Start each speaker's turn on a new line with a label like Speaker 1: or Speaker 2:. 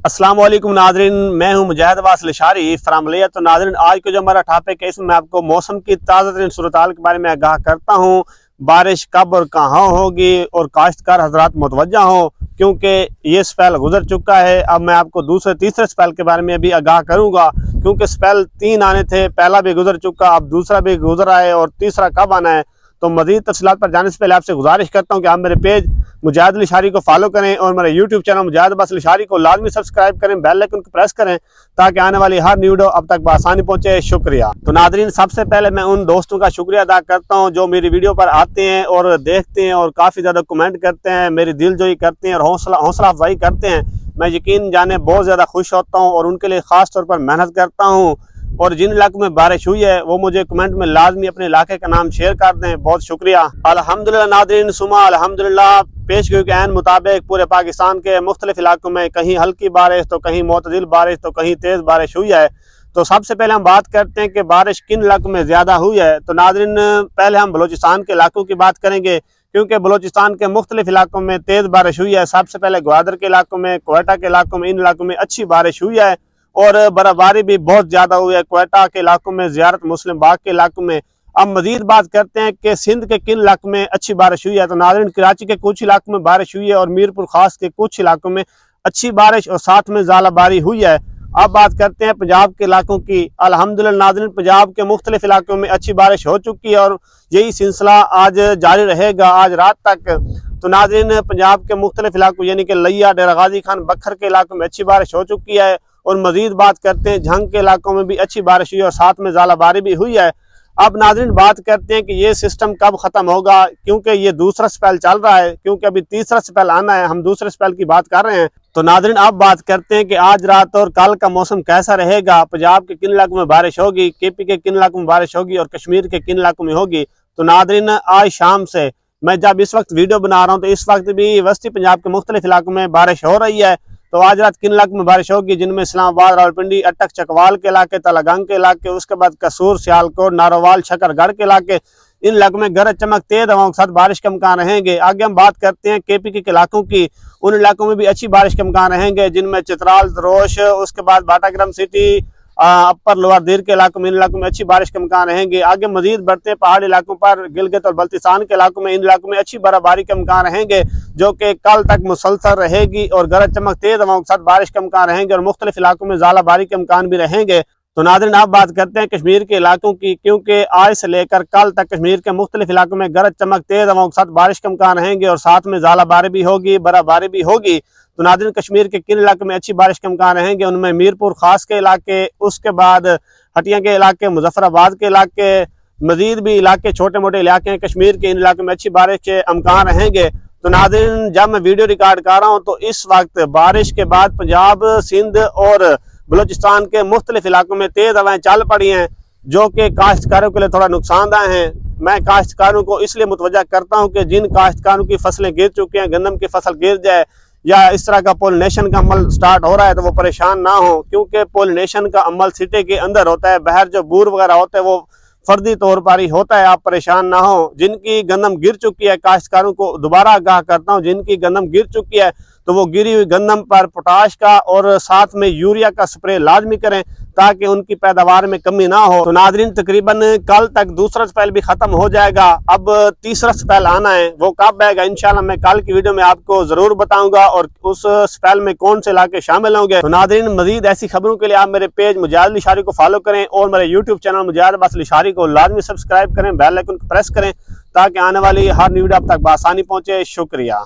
Speaker 1: अस्सलाम वालेकुम नाजरीन, मैं हूं मुजाहिद अब्बास लिशारी फ्रामलिया। तो नाजरीन, आज का जो हमारा टॉपिक है इसमें मैं आपको मौसम की ताज़ा तरीन सूरत-हाल के बारे में आगाह करता हूं। बारिश कब और कहाँ होगी और काश्तकार हजरात मुतवज्जा हों, क्योंकि ये स्पेल गुजर चुका है। अब मैं आपको दूसरे तीसरे स्पेल के बारे में भी आगाह करूँगा, क्योंकि स्पेल 3 आने थे, पहला भी गुजर चुका, अब दूसरा भी गुजरा है और तीसरा कब आना है। तो मज़ीद तफसीलात पर जाने से पहले आपसे गुजारिश करता हूँ कि आप मेरे पेज मुजाहिद लिशारी को फॉलो करें और मेरे यूट्यूब चैनल मुजाहिद अब्बास लिशारी को लाजमी सब्सक्राइब करें, बेल आइकन को प्रेस करें ताकि आने वाली हर न्यू वीडियो अब तक बआसानी पहुंचे। शुक्रिया। तो नादरीन, सबसे पहले मैं उन दोस्तों का शुक्रिया अदा करता हूं जो मेरी वीडियो पर आते हैं और देखते हैं और काफ़ी ज़्यादा कमेंट करते हैं, मेरी दिलजोई करते हैं और हौसला अफजाई करते हैं। मैं यकीन जाने बहुत ज़्यादा खुश होता हूँ और उनके लिए ख़ास तौर पर मेहनत करता हूँ। और जिन इलाकों में बारिश हुई है वो मुझे कमेंट में लाजमी अपने इलाके का नाम शेयर कर दें। बहुत शुक्रिया। अल्हम्दुलिल्लाह नादरीन, सुमा अल्हम्दुलिल्लाह। पेश गोई के ऐन मुताबिक पूरे पाकिस्तान के मुख्तलिफ इलाकों में कहीं हल्की बारिश तो कहीं मोतदिल बारिश तो कहीं तेज़ बारिश हुई है। तो सबसे पहले हम बात करते हैं कि बारिश किन इलाकों में ज़्यादा हुई है। तो नादरीन, पहले हम बलूचिस्तान के इलाकों की बात करेंगे, क्योंकि बलूचिस्तान के मुख्तलिफ इलाकों में तेज़ बारिश हुई है। सबसे पहले ग्वादर के इलाकों में, क्वेटा के इलाकों में, इन इलाकों में अच्छी बारिश हुई है और बर्फबारी भी बहुत ज़्यादा हुई है। क्वेटा के इलाकों में, ज़ियारत मुस्लिम बाग के इलाकों में। अब मजीद बात करते हैं कि सिंध के किन इलाकों में अच्छी बारिश हुई है। तो नाज़रीन, कराची के कुछ इलाकों में बारिश हुई है और मीरपुर खास के कुछ इलाकों में अच्छी बारिश और साथ में ज़ालाबारी हुई है। अब बात करते हैं पंजाब के इलाकों की। अल्हम्दुलिल्लाह नाज़रीन, पंजाब के मुख्तलिफ इलाकों में अच्छी बारिश हो चुकी है और यही सिलसिला आज जारी रहेगा, आज रात तक। तो नाज़रीन, पंजाब के मुख्तलिफ इलाकों यानी कि लिया, डेरा गाजी खान, बखर के इलाकों में अच्छी बारिश हो चुकी है। और मजीद बात करते हैं झंग के इलाकों में भी अच्छी बारिश हुई और साथ में ज़ालाबारी भी हुई है। अब नाज़रीन, बात करते हैं कि ये सिस्टम कब ख़त्म होगा, क्योंकि ये दूसरा स्पेल चल रहा है, क्योंकि अभी तीसरा स्पेल आना है। हम दूसरे स्पेल की बात कर रहे हैं। तो नाज़रीन, अब बात करते हैं कि आज रात और कल का मौसम कैसा रहेगा। पंजाब के किन इलाकों में बारिश होगी, केपी के किन इलाकों में बारिश होगी और कश्मीर के किन इलाकों में होगी। तो नाज़रीन, आज शाम से, मैं जब इस वक्त वीडियो बना रहा हूँ तो इस वक्त भी वस्ती पंजाब के मुख्तलिफ इलाकों में बारिश हो रही है। तो आज रात किन इलाकों में बारिश होगी, जिनमें इस्लामाबाद, रावलपिंडी, अटक, चकवाल के इलाके, तलागंग के इलाके, उसके बाद कसूर, सियालकोट, नारोवाल, शकरगढ़ के इलाके, इन इलाकों में गरज चमक तेज हवाओं के साथ बारिश के इम्कान रहेंगे। आगे हम बात करते हैं केपी के इलाकों की। उन इलाकों में भी अच्छी बारिश के इम्कान रहेंगे, जिनमें चित्राल, दरोश, उसके बाद बाटाग्राम सिटी, अपर लोअर दीर के इलाकों में, इन इलाकों में अच्छी बारिश के इम्कान रहेंगे। आगे मजीद बढ़ते पहाड़ी इलाकों पर, गिलगित और बल्तिस्तान के इलाकों में, इन इलाकों में अच्छी बर्फबारी के इम्कान रहेंगे, जो कि कल तक मुसलसल रहेगी और गरज चमक तेज हवाओं के साथ बारिश के इम्कान रहेंगे और मुख्तलिफ इलाकों में ज़ालाबारी के इम्कान भी रहेंगे। तो नाज़रीन, आप बात करते हैं कश्मीर के इलाकों की, क्योंकि आज से लेकर कल तक कश्मीर के मुख्तलिफ इलाकों में गरज चमक तेज हवाओं के साथ बारिश के इम्कान रहेंगे और साथ में ज़ालाबारी भी होगी, बर्फबारी भी होगी। तो नाज़रीन, कश्मीर के किन इलाकों में अच्छी बारिश के इम्कान रहेंगे, उनमें मीरपुर खास के इलाके, उसके बाद हटिया के इलाके, मुजफ्फराबाद के इलाके, मजीद भी इलाके, छोटे मोटे इलाके हैं कश्मीर के, इन इलाकों में अच्छी बारिश के इम्कान रहेंगे। तो नाज़रीन, जब मैं वीडियो रिकॉर्ड कर रहा हूँ तो इस वक्त बारिश के बाद पंजाब, सिंध और बलूचिस्तान के मुख्तलिफ इलाकों में तेज़ हवाएं चल पड़ी हैं, जो कि काश्तकारों के लिए थोड़ा नुकसानदायक हैं। मैं काश्तकारों को इसलिए मुतवज्जा करता हूँ कि जिन काश्तकारों की फसलें गिर चुकी हैं, गंदम की फसल गिर जाए या इस तरह का पोलिनेशन का अमल स्टार्ट हो रहा है तो वो परेशान ना हो, क्योंकि पोलिनेशन का अमल सिटे के अंदर होता है, बाहर जो बूर वगैरह होता है वो फर्दी तौर पर ही होता है। आप परेशान ना हो। जिनकी गंदम गिर चुकी है, काश्तकारों को दोबारा आगाह करता हूँ, जिनकी गंदम गिर चुकी है तो वो गिरी हुई गंदम पर पोटाश का और साथ में यूरिया का स्प्रे लाजमी करें ताकि उनकी पैदावार में कमी ना हो। तो नाज़रीन, तकरीबन कल तक दूसरा स्पेल भी खत्म हो जाएगा। अब तीसरा स्पेल आना है, वो कब आएगा इंशाल्लाह मैं कल की वीडियो में आपको जरूर बताऊंगा और उस स्पेल में कौन से इलाके शामिल होंगे। तो नाज़रीन, मजीद ऐसी खबरों के लिए आप मेरे पेज मुजाहिद लिशारी को फॉलो करें और मेरे यूट्यूब चैनल मुजाहिद अब्बास लिशारी को लाजमी सब्सक्राइब करें, बेल आइकन को प्रेस करें ताकि आने वाली हर न्यू वीडियो आप तक बआसानी पहुंचे। शुक्रिया।